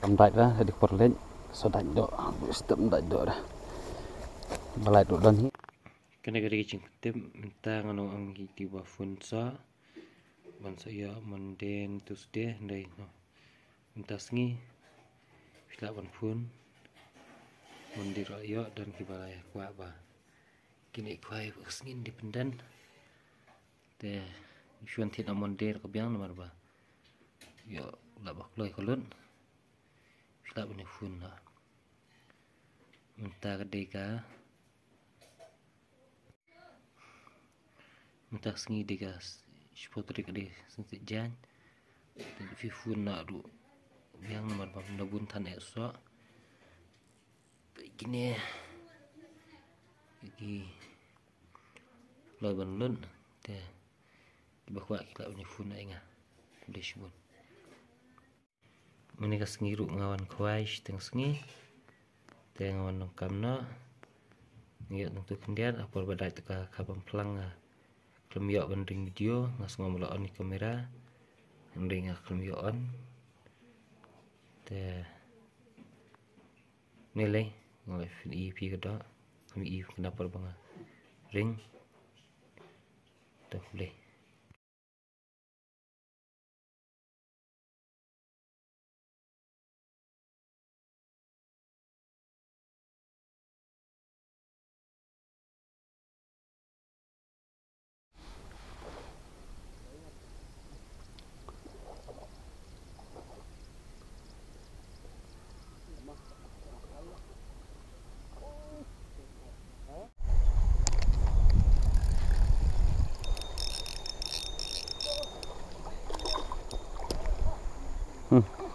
dapat dah di porlen sodat do sistem dak do dah balai do dan hi kena gari cing tem minta ngano anggi tiba funsa ban saya Monday Tuesday ndai no minta sengi sila ban fun Monday raya dan kibalai kwa ba kini kwai sengi independen te Xuân Thị Nam Monday có biang nomor ba yo la bak loy kolon sila ban fun na minta kedeka minta sengi degas sepotri kede sentik jan fi fun na du biang nomor ba nabun tan esok begini iki loy ban lun te bahwa kita punya fun inga boleh sebut menika sengi ru ngawan kwai teng sengi teng ngawan kamna ngiat tentu kendian apor badai teka kabam pelang klemio banding video ngas ngomolo on kamera nding klemio on te nilai ngoleh EP kada kami EP kenapa bang ring tak boleh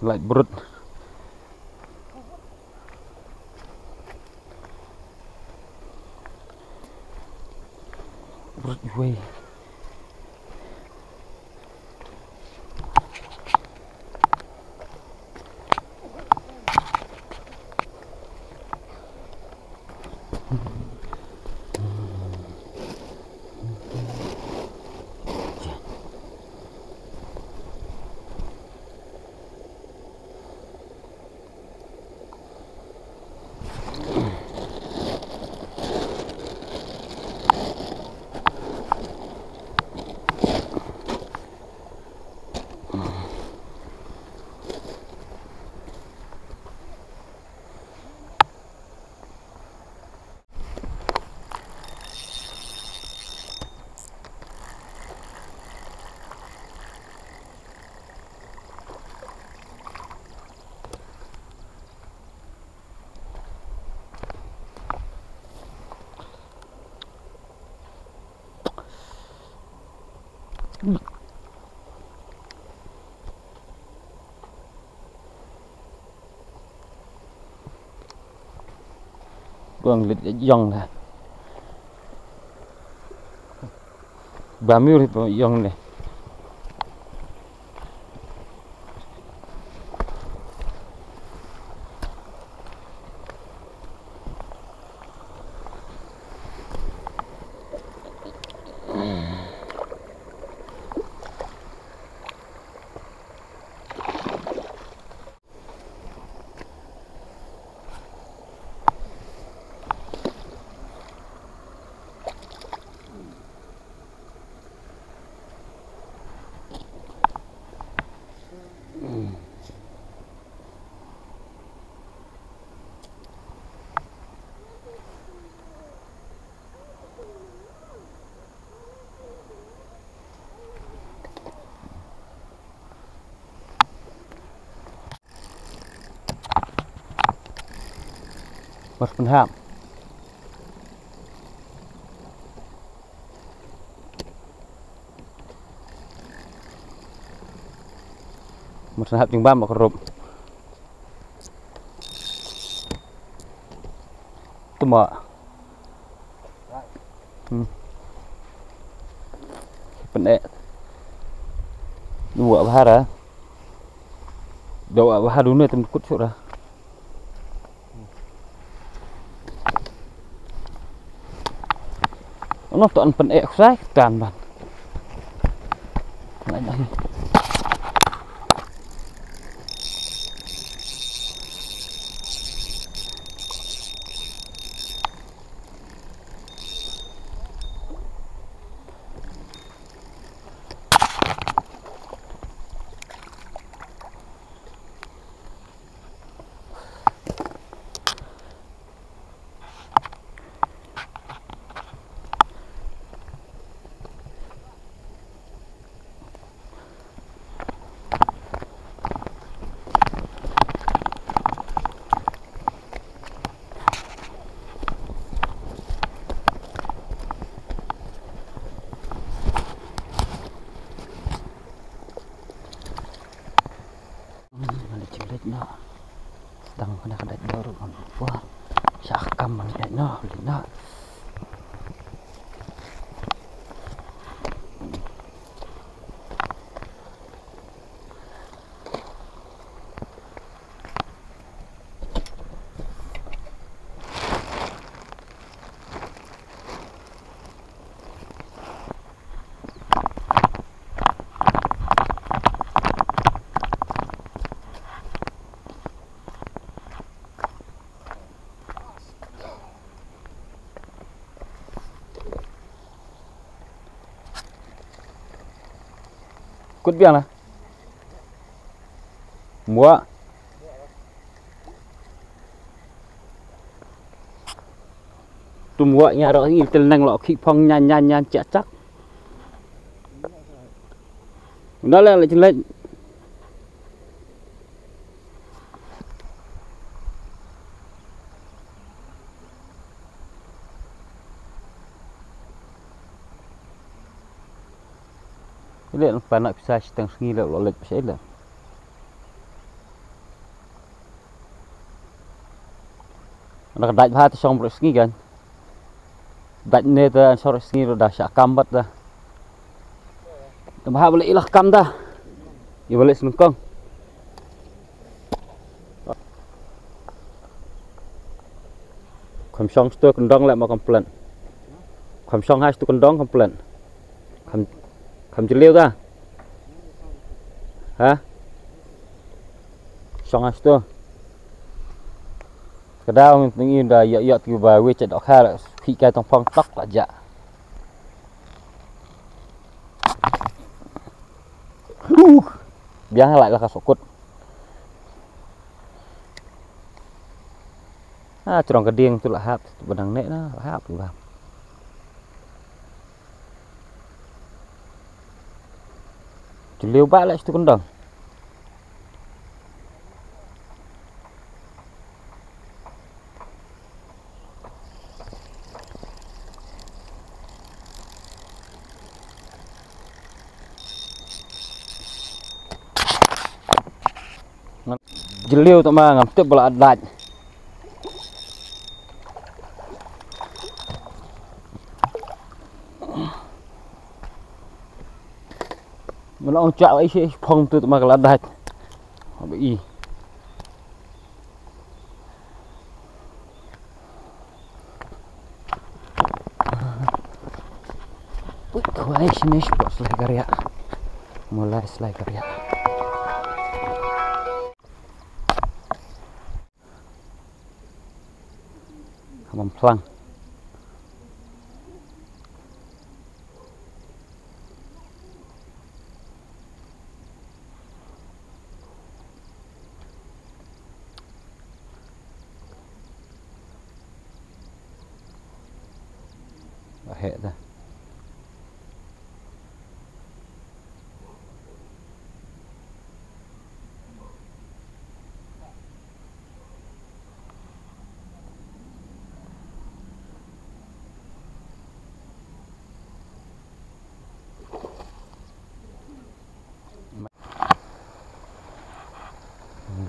lại brut brut way Bang lit yong nè 30 ribu yong nè Mas penham Mas penham jeung bam kerup tuma penek dua bahara dua bahar dunia temkut surah nó toàn phần ẹ rác tràn vào lại đây na sedang kena kadai baru kan wah syakam man dai na lina cút biang lah mua tu mua nhà đó ngil tel nang lọ khi phong nhan nhan nhan chả chắc nó lên lên lihat panak bisa setengah sengi lah lolet bisa lah nak daj hati song sengi kan daj ne ta sore sengi dah syak kambat dah tambah boleh ilah kam dah ya boleh senengkong kham song sto kendong lại mà komplain kham song hai sto kendong komplain kham chiliu ta hả song hai sto kadang ingin dah ya tu ba we chat dok ha khi kai tong phong tóc là dạ biang lại là kasokut curang keding tu lah hap benang nek na hap tu lah liu bak lại situ kendang jeliu tu mah ngam tip bola adat mình ông chạo ấy sẽ phong từ mà là đạch bị Wah, sini spot selai karya, mulai selai karya. Kamu pelang. Bahaya dah.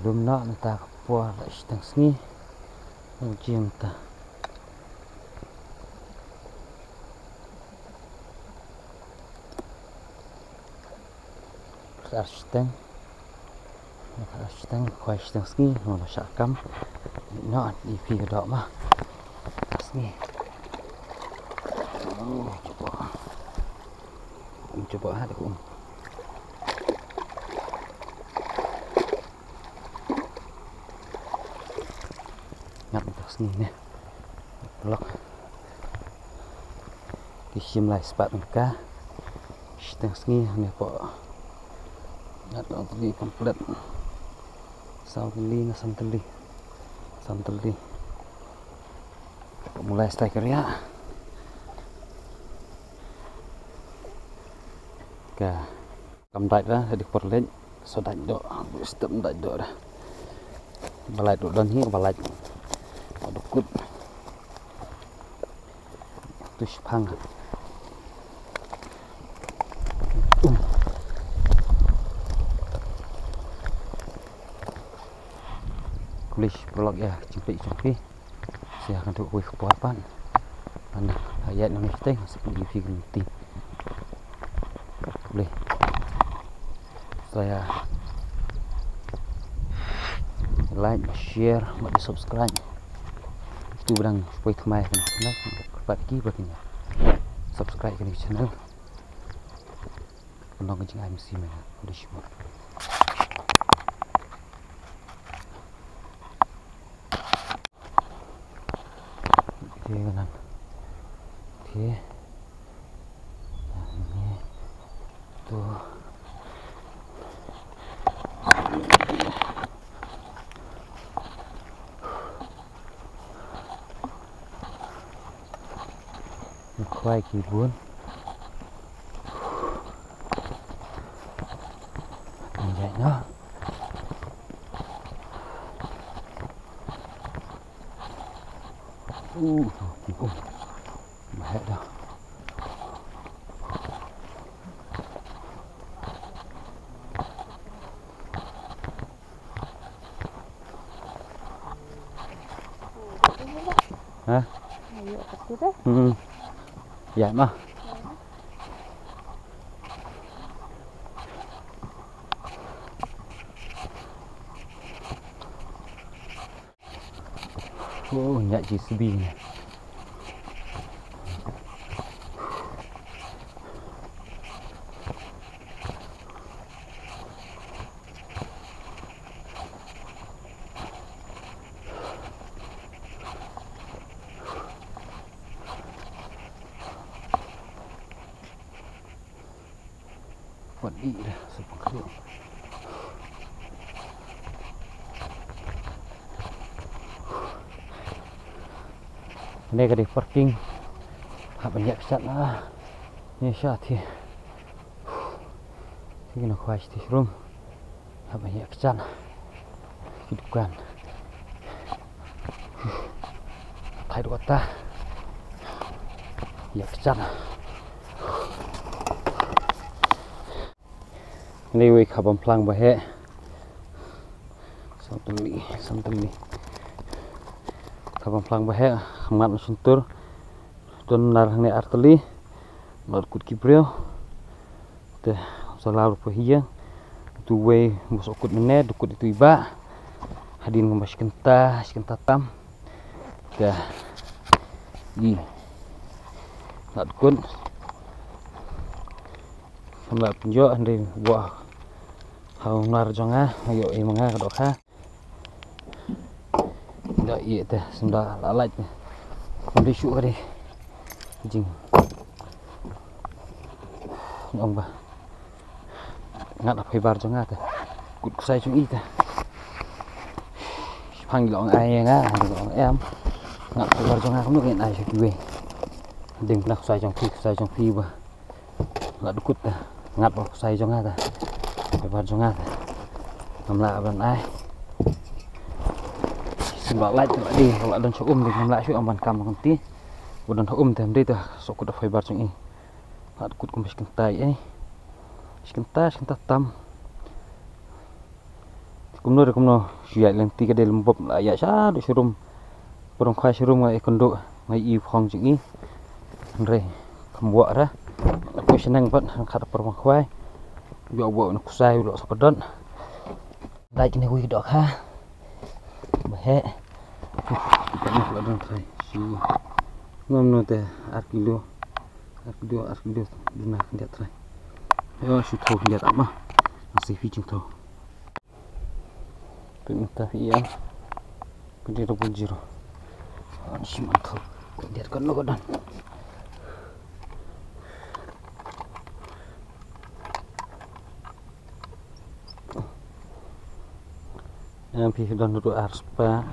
Belum nak minta kepuah tak setang sengi ujian tak setang kuai setang sengi mau syakam nak di pi kedok mah sengi coba ada aku sini blok kisim lai sepat mereka setengah sengi ni po nak tadi komplit sauteli santeli mulai stay kerja ke cầm đại ra thì quật lên số đánh độ step đánh độ ra balai độ đơn hiếc balai dukut tush phang kulis prolog ya cimpi saya akan tuh kuih kepuapan mana ayat yang kita masih di figuriti boleh saya like share di subscribe itu berang supaya kemai kan channel bagi baginya subscribe ke channel penong kencing MC mana udah semua oke kanan oke nah ini tuh khoai kibun vậy đó mẹ đâu hả vậy mà nhạy chỉ sbi này còn đi đây seperti itu ini ke di parking banyak cat lah ini syati ini nak kuas di room banyak cat hidupkan kai kota ya cat ini wei kabam plang bahe sampai kabam plang bahe mat suntur don narang ni arteli lor kut kibreo te salar pohia tu we musokut mene dukut itu iba hadin ngemas kenta tam ke di latkun samla penjo ande buah hau nar jonga ayo emanga kadokha ndak iya teh senda lalat Mandi syuk kali jing ngong ba ngat apa bar cho ngat cụt sai chung ít phang lỏng ai nga lỏng em ngặt bar cho ngat không được hiện ai cho kêu đừng nặc sai trong phi ba là đứt cụt ngặt vào sai cho ngat phải bar cho ngat làm lạ bằng ai xin bảo lại đi lại đơn cho thì làm lại chuyện ông bàn cầm còn tí một đơn cho thì đây ta số cụt phải bar cho in hạt cụt cũng phải tay ấy kita tam cũng nói dạy lên tí cái đây làm bộp lại dạ xa được showroom bông khoai showroom ngay con độ ngay y phong chữ ý rồi cầm vợ ra tôi sẽ năng vẫn khát được bông khoai vợ nó sai lộ sập đất đây cái này quy đỏ ha mà hết cái này là đơn thầy ngâm nó để arkilo đừng nào đẹp thầy yo shoot thâu lihat apa masih fishing thâu peminta iya gede double zero si mantap lihat kan lo dan yang pi don dulu arspa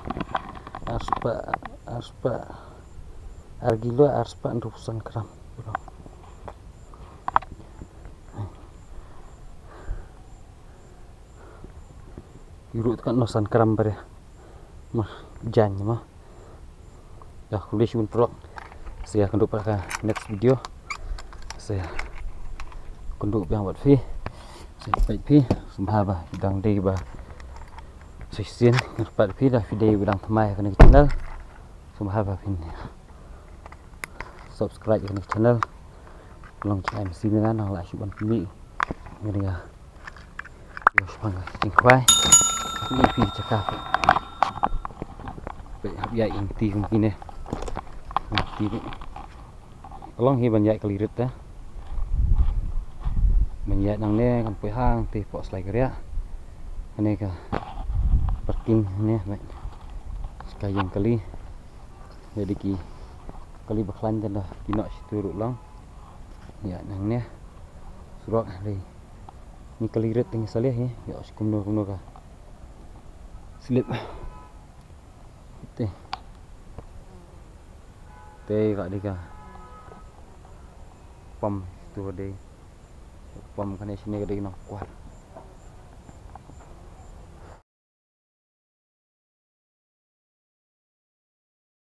argilo arspa 100 gram Yurut kan nosan keram bar ya mah janji mah dah kuliah pun prok saya akan pada next video saya kunduk yang buat fi saya baik fi sembah bah bidang day bah Sisian dapat video udang temai ke channel. Sumber pin subscribe ke channel. Long channel mesti dengan like suban pili. Ngeri ya. Yo semangat ingkwai. Ini pi cakap. Baik ya inti mungkin ya. Inti ni. Long hi banyak kelirit dah. Banyak nang ni kan pui hang ti pok selai geria. Ini ka parking ni baik. Sekayang kali. Jadi ki kali baklan dah kinok situ long. Ya nang ni surak ni. Ni kelirit tinggi salih ya. Ya kumno ka. Slip. Teh. Teh kak dika. Pam tu deh. Pam kan sini gede nak kuat.